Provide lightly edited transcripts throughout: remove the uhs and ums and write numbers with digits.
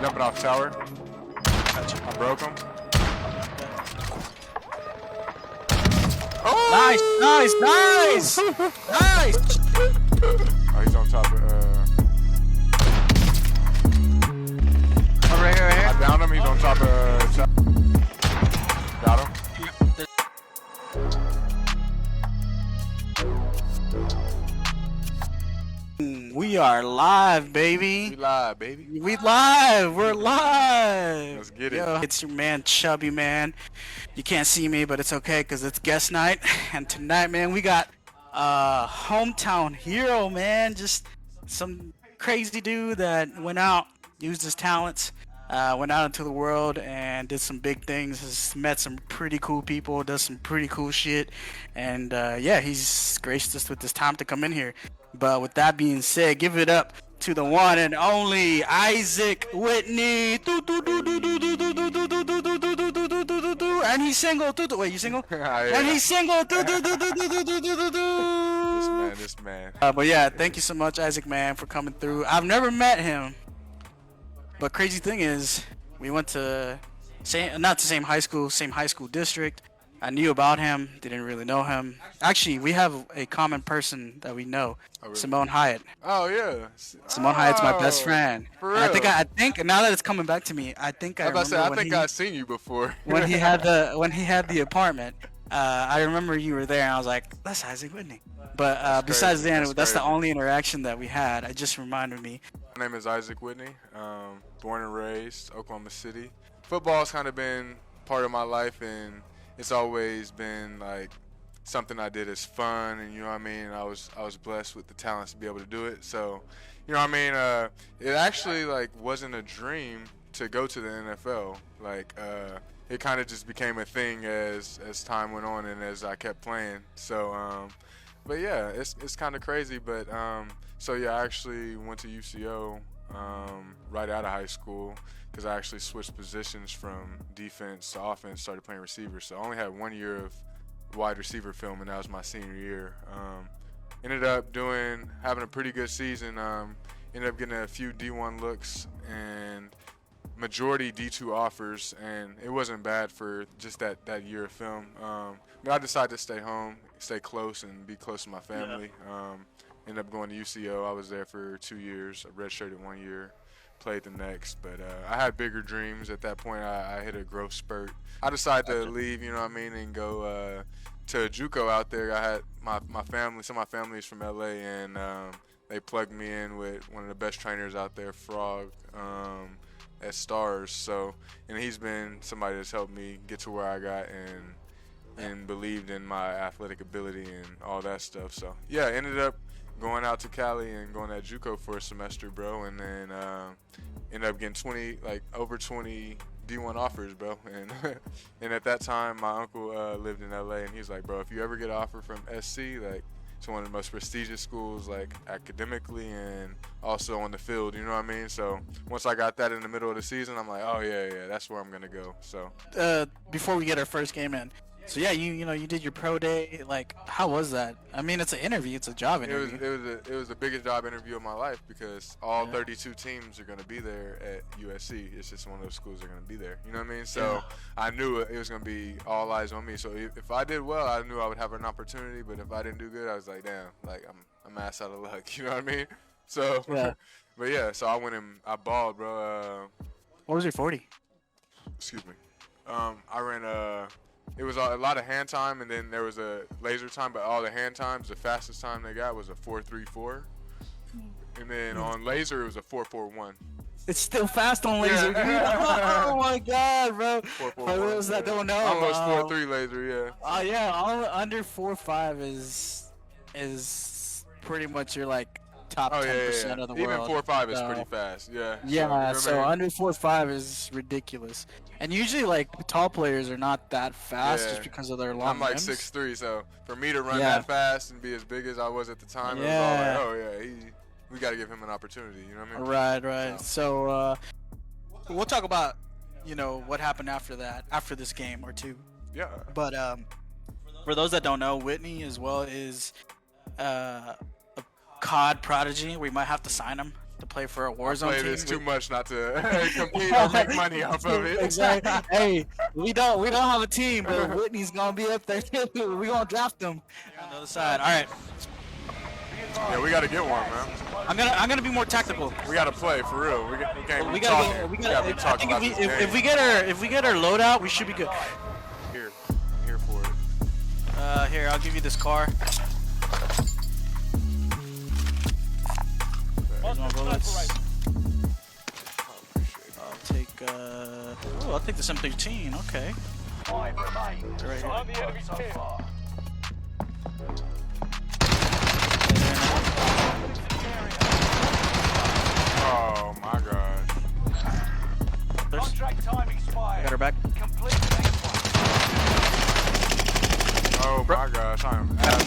Jumping off tower. Gotcha. I broke him. Nice, nice, nice, nice. Oh, he's on top of. Oh, right here, right I here. downed him. He's on top of. Got him. We are live, baby. We live, baby. We live. We're live. Let's get it. Yo, it's your man, Chubby Man. You can't see me, but it's okay because it's guest night. And tonight, man, we got hometown hero, man. Just some crazy dude that went out, used his talents, went out into the world and did some big things. Has met some pretty cool people, does some pretty cool shit. And yeah, he's graced us with his time to come in here. But with that being said, give it up to the one and only Isaac Whitney. And he's single. Wait, you single? Yeah. And he's single. This man. But yeah, thank you so much, Isaac, man, for coming through. I've never met him, but crazy thing is, we went to not the same high school district. I knew about him, didn't really know him. Actually, we have a common person that we know, Oh, really? Simone Hyatt. Oh yeah. Simone Hyatt's my best friend. For And real? I think now that it's coming back to me, I think I remember I when think I've seen you before. when he had the apartment. I remember you were there, and I was like, "That's Isaac Whitney." But besides crazy. then, That's the crazy. only interaction that we had. It just reminded me. My name is Isaac Whitney. Born and raised Oklahoma City. Football's kind of been part of my life, and it's always been like something I did as fun, and you know what I mean. I was blessed with the talents to be able to do it. So, you know what I mean. It actually like wasn't a dream to go to the NFL. Like it kind of just became a thing as time went on and as I kept playing. So, but yeah, it's kind of crazy. But so yeah, I actually went to UCO right out of high school because I actually switched positions from defense to offense, started playing receiver. So I only had 1 year of wide receiver film, and that was my senior year. Ended up having a pretty good season. Ended up getting a few D1 looks and majority D2 offers, and it wasn't bad for just that year of film. But I decided to stay home, stay close, and be close to my family. Ended up going to UCO. I was there for 2 years. I redshirted 1 year, played the next. But I had bigger dreams at that point. I hit a growth spurt. I decided to leave, you know what I mean, and go to JUCO out there. I had my family, some of my family is from LA, and they plugged me in with one of the best trainers out there, Frog, at Stars. So, and he's been somebody that's helped me get to where I got and believed in my athletic ability and all that stuff. So yeah, ended up going out to Cali and going to JUCO for a semester, bro, and then ended up getting over 20 D1 offers, bro. And and at that time, my uncle lived in LA, and he's like, bro, if you ever get an offer from SC, like it's one of the most prestigious schools, like academically and also on the field, you know what I mean? So once I got that in the middle of the season, I'm like, oh yeah, that's where I'm gonna go. So Before we get our first game in, so yeah, you did your pro day. Like, how was that? I mean, it's an interview, it's a job interview. It was the biggest job interview of my life because all 32 teams are gonna be there at USC. It's just one of those schools that are gonna be there. You know what I mean? So I knew it was gonna be all eyes on me. So if I did well, I knew I would have an opportunity. But if I didn't do good, I was like, damn, like I'm ass out of luck. You know what I mean? So, Yeah. But yeah, so I went and I balled, bro. What was your 40? Excuse me. I ran it was a lot of hand time, and then there was a laser time, but all the hand times, the fastest time they got was a 4.34. And then on laser, it was a 4.41. It's still fast on laser, dude. Oh my god, bro. For those that don't know, almost 4.3 laser, yeah. Yeah, all under 4.5 is pretty much your like top 10% of the Even world. 4.5 is pretty fast, yeah. Yeah, so so under 4.5 is ridiculous. And usually, like, we players are not that fast just because of their long I'm like limbs. 6'3", so for me to run that fast and be as big as I was at the time, it was all like, oh yeah, we got to give him an opportunity, you know what I mean? Right. So we'll talk about, what happened after that, after this game or two. Yeah. But for those that don't know, Whitney as well is a COD prodigy. We might have to sign him to play for a I Warzone play team. this too much not to compete or make money off of it. Exactly. Hey, we don't have a team, but Whitney's gonna be up there. We gonna draft him on the other side. All right. Yeah, we gotta get one, man. I'm gonna be more tactical. We gotta play for real. We can't We be gotta talking. go. We We gotta. gotta be I talking think about this game. if we get our loadout, we should be good. Here, I'm here for it. Here, I'll give you this car. Here's my bullets. I'll take I'll take the M13. Okay. Right here. Oh my gosh. Contract time expired. Got her back. Complete the next one. Oh my gosh. I am ass right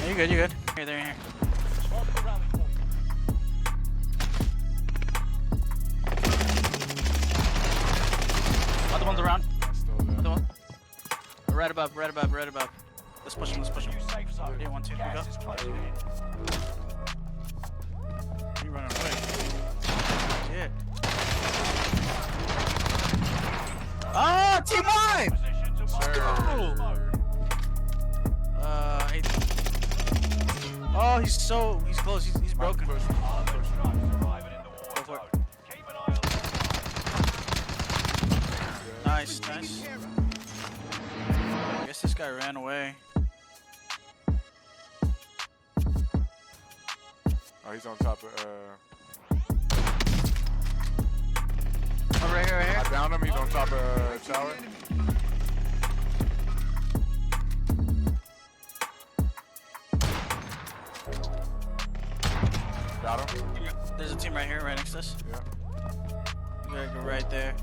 now. You're good. You're good. Here, there, here. Mark the rally point. Other one's around. Still there. Other one. Right above. Right above. Right above. Let's push him. Let's push him. New safe zone. Yeah, 1, 2, 3, go. Gas is closing in. You running away? Shit. Ah, team wide. Position to mark. Hey. Oh, he's close. He's broken. Push. Armored trucks arriving in the war Go for it. zone. Keep an eye on Nice. I guess this guy ran away. Oh, he's on top of. Oh, right here. I downed him. He's on top of tower. Got him. There's a team right here, right next to us. Yeah. You gotta go right there.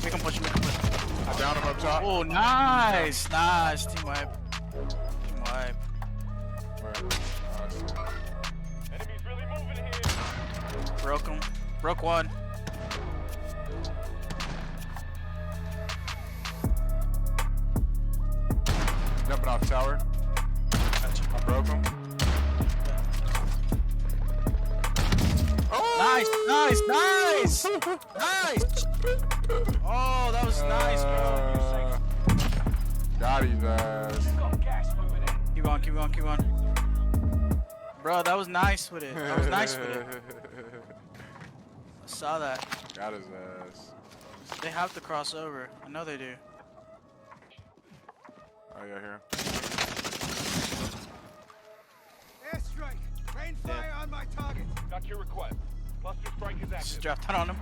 We can push him. I downed him up top. Oh, nice. Team wipe. Where? Enemies really moving here. Broke him. Broke one. Jumping off tower. I broke him. Nice. Oh, that was nice, bro. Got his ass. Got gas moving in. Keep on. Bro, that was nice with it. I saw that. Got his ass. They have to cross over. I know they do. Oh yeah, here. Airstrike! Rain fire on my target! Got your request. Cluster strike is Just active. draft on him.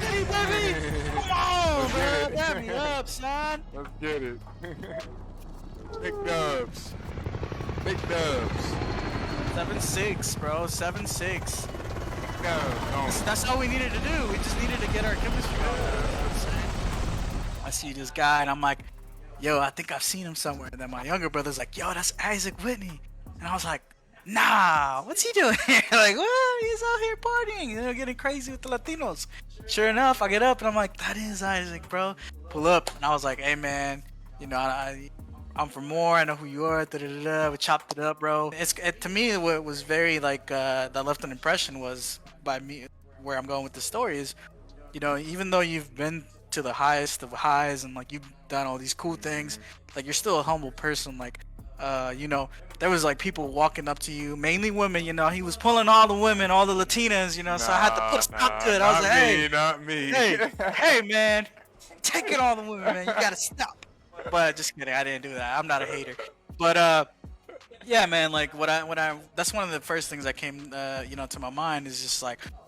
Hey, baby! Come on, bro! Dab me up, son! Let's get it. Big dubs. 7-6, bro. 7-6. No. That's all we needed to do. We just needed to get our chemistry up. You know what I'm saying? I see this guy and I'm like, yo, I think I've seen him somewhere. And then my younger brother's like, yo, that's Isaac Whitney. And I was like, nah, what's he doing here? Like, what? He's out here partying, getting crazy with the Latinos. Sure enough, I get up and I'm like, that is Isaac, bro. Pull up. And I was like, hey, man, I'm from Moore. I know who you are. We chopped it up, bro. To me, what was very that left an impression was by me. Where I'm going with the story is, even though you've been to the highest of highs and you've done all these cool things, you're still a humble person. There was people walking up to you, mainly women. He was pulling all the women, all the Latinas. So I had to put a stop to it. I was like, hey, not me. hey, man, taking all the women, man. You gotta stop. But just kidding, I didn't do that. I'm not a hater. But yeah, man, that's one of the first things that came, to my mind is just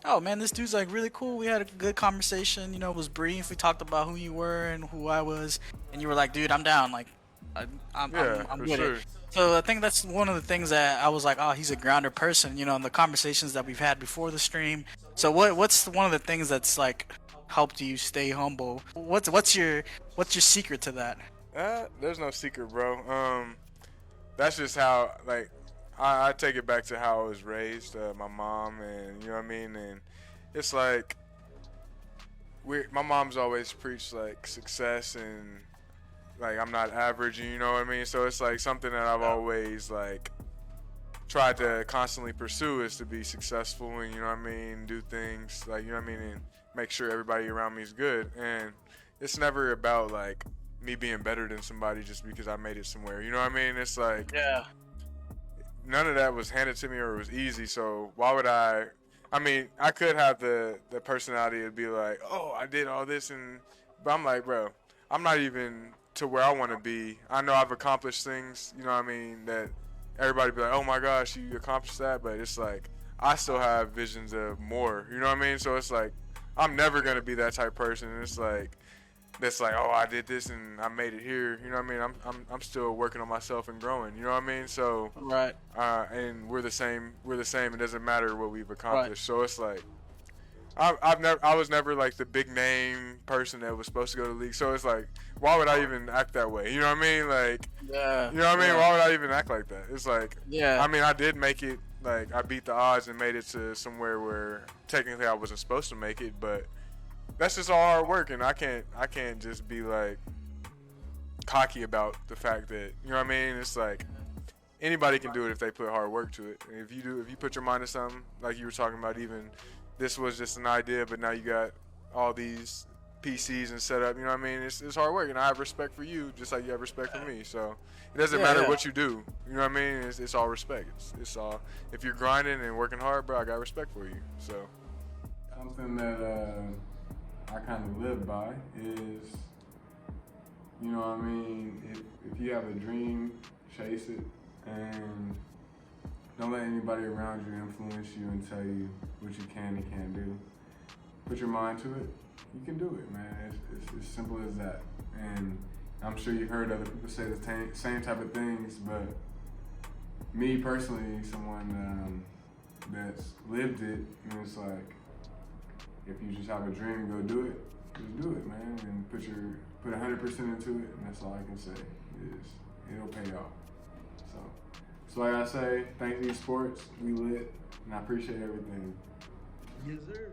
oh man, this dude's really cool. We had a good conversation. It was brief. We talked about who you were and who I was, and you were like, dude, I'm down. I'm for with sure. it. So I think that's one of the things that I was like, oh, he's a grounded person. In the conversations that we've had before the stream. So what's one of the things that's helped you stay humble? What's your secret to that? There's no secret, bro. That's just how I take it back to how I was raised. My mom, and you know what I mean. And it's my mom's always preached success and I'm not average. You know what I mean. So it's something that I've always tried to constantly pursue is to be successful and, you know what I mean, do things like, you know what I mean, and make sure everybody around me is good. And it's never about like me being better than somebody just because I made it somewhere. You know what I mean? It's like none of that was handed to me or it was easy. So why would I mean, I could have the personality to be like, oh, I did all this, but I'm like, bro, I'm not even to where I want to be. I know I've accomplished things, you know what I mean, that everybody be like, oh my gosh, you accomplished that, but it's like I still have visions of more, you know what I mean? So it's like I'm never gonna be that type of person. It's like that's like, oh, I did this and I made it here, you know what I mean? I'm still working on myself and growing, you know what I mean? So Right. And we're the same. It doesn't matter what we've accomplished. So it's like I was never like the big name person that was supposed to go to the league. So it's like, why would I even act that way? You know what I mean? Like, you know what I mean? Why would I even act like that? It's like, I mean, I did make it. Like, I beat the odds and made it to somewhere where technically I wasn't supposed to make it, but that's just all hard work, and I can't just be like cocky about the fact that, you know what I mean? It's like anybody can do it if they put hard work to it. And if you put your mind to something, like you were talking about, even this was just an idea, but now you got all these PCs and set up, you know what I mean? It's hard work, and I have respect for you just like you have respect for me. So it doesn't matter what you do, you know what I mean? It's all respect. It's all, if you're grinding and working hard, bro, I got respect for you. So something that I kind of live by is, you know what I mean, if you have a dream, chase it, and don't let anybody around you influence you and tell you what you can and can't do. Put your mind to it, you can do it, man. It's as simple as that. And I'm sure you've heard other people say the same type of things, but me personally, someone that's lived it, and it's like, if you just have a dream, go do it. Just do it, man, and put 100% into it, and that's all I can say is it'll pay off. So like I say, thank you, Esports. We lit, and I appreciate everything. Yes, sir.